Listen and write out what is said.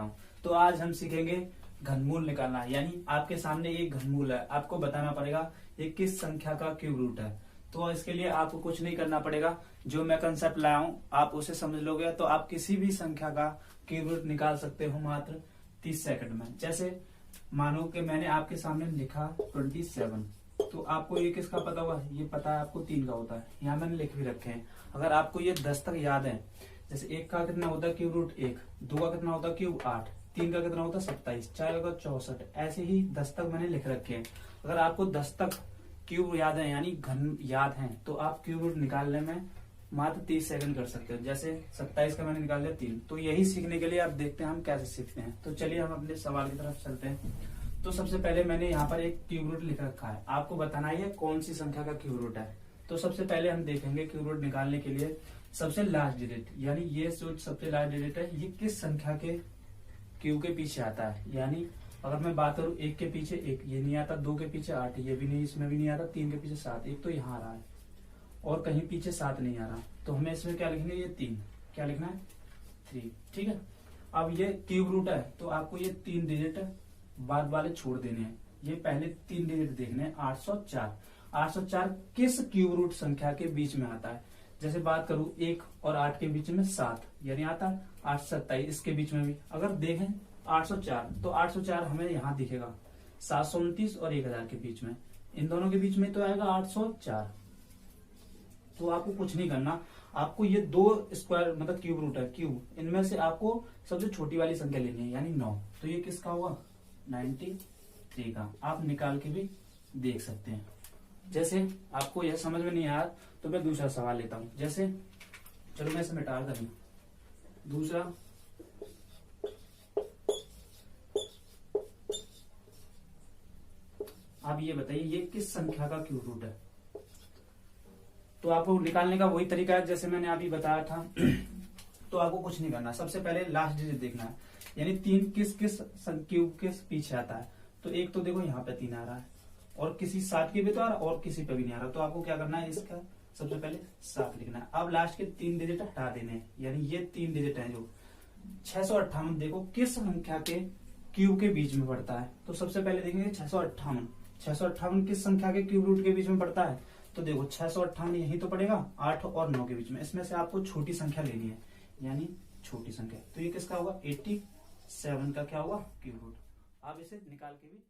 करता हूँ। तो आज हम सीखेंगे घनमूल निकालना, यानी आपके सामने एक घनमूल है, आपको बताना पड़ेगा ये किस संख्या का क्यूब रूट है। तो इसके लिए आपको कुछ नहीं करना पड़ेगा, जो मैं कंसेप्ट लाया हूँ आप उसे समझ लोगे तो आप किसी भी संख्या का क्यूब रूट निकाल सकते हो मात्र 30 सेकंड में। जैसे मानो कि मैंने आपके सामने लिखा 27, तो आपको ये किसका पता हुआ, ये पता है आपको 3 का होता है, यहाँ मैंने लिख भी रखे हैं। अगर आपको ये 10 तक याद है, जैसे 1 का कितना होता है क्यूब रूट 1, 2 का कितना होता है क्यूब 8, 3 का कितना होता है 27, 4 का 64, ऐसे ही 10 तक मैंने लिख रखे हैं। अगर आपको 10 तक क्यूब याद है यानी घन याद है, तो आप क्यूब रूट निकालने में मात्र 30 सेकंड कर सकते हो। जैसे 27 का मैंने निकाल लिया 3। तो यही सीखने के लिए आप देखते हैं हम कैसे सीखते हैं। तो चलिए हम अपने सवाल की तरफ चलते हैं। तो सबसे पहले मैंने यहाँ पर एक क्यूब रूट लिख रखा है, आपको बताना है कौन सी संख्या का क्यूब रूट है। तो सबसे पहले हम देखेंगे क्यूब रूट निकालने के लिए सबसे लास्ट डिजिट, यानी ये जो सबसे लास्ट डिजिट है ये किस संख्या के क्यूब के पीछे आता है। यानी अगर मैं बात करूं 1 के पीछे 1, ये नहीं आता, 2 के पीछे 8, ये भी नहीं, इसमें भी नहीं आता, 3 के पीछे 7, एक तो यहाँ आ रहा है और कहीं पीछे 7 नहीं आ रहा, तो हमें इसमें क्या लिखेंगे, ये 3, क्या लिखना है 3, ठीक है। अब ये क्यूब रूट है तो आपको ये 3 डिजिट बाद वाले छोड़ देने हैं, ये पहले 3 डिजिट देखने हैं। 804, 804 किस क्यूब रूट संख्या के बीच में आता है। जैसे बात करूं 1 और 8 के बीच में 7, यानी आता है 827, इसके बीच में भी अगर देखें 804, तो 804 हमें यहाँ दिखेगा 729 और 1000 के बीच में, इन दोनों के बीच में तो आएगा 804। तो आपको कुछ नहीं करना, आपको ये 2 स्क्वायर मतलब क्यूब रूट है क्यूब, इनमें से आपको सबसे छोटी वाली संख्या लेनी है यानी 9। तो ये किसका हुआ 93 का। आप निकाल के भी देख सकते हैं। जैसे आपको यह समझ में नहीं आया तो मैं दूसरा सवाल लेता हूं। जैसे चलो मैं इसे मिटा कर दूसरा, आप ये बताइए ये किस संख्या का क्यूब रूट है। तो आपको निकालने का वही तरीका है जैसे मैंने अभी बताया था। तो आपको कुछ नहीं करना, सबसे पहले लास्ट डिजिट देखना है, यानी 3 किस किस क्यूब के पीछे आता है। तो एक तो देखो यहाँ पे 3 आ रहा है और किसी 7 के भी तो आ रहा और किसी पे भी नहीं आ रहा, तो आपको क्या करना है, इसका सबसे पहले 7 लिखना है। अब लास्ट के 3 डिजिट हटा देने हैं, यानी ये 3 डिजिट है जो 658 देखो किस संख्या के क्यूब के बीच में पड़ता है। तो सबसे पहले देखेंगे 658, 658 किस संख्या के क्यूब रूट के बीच में पड़ता है। तो देखो 658 यही तो पड़ेगा 8 और 9 के बीच में, इसमें से आपको छोटी संख्या लेनी है, यानी छोटी संख्या। तो ये किसका होगा 87 का क्या हुआ क्यूब रूट। आप इसे निकाल के भी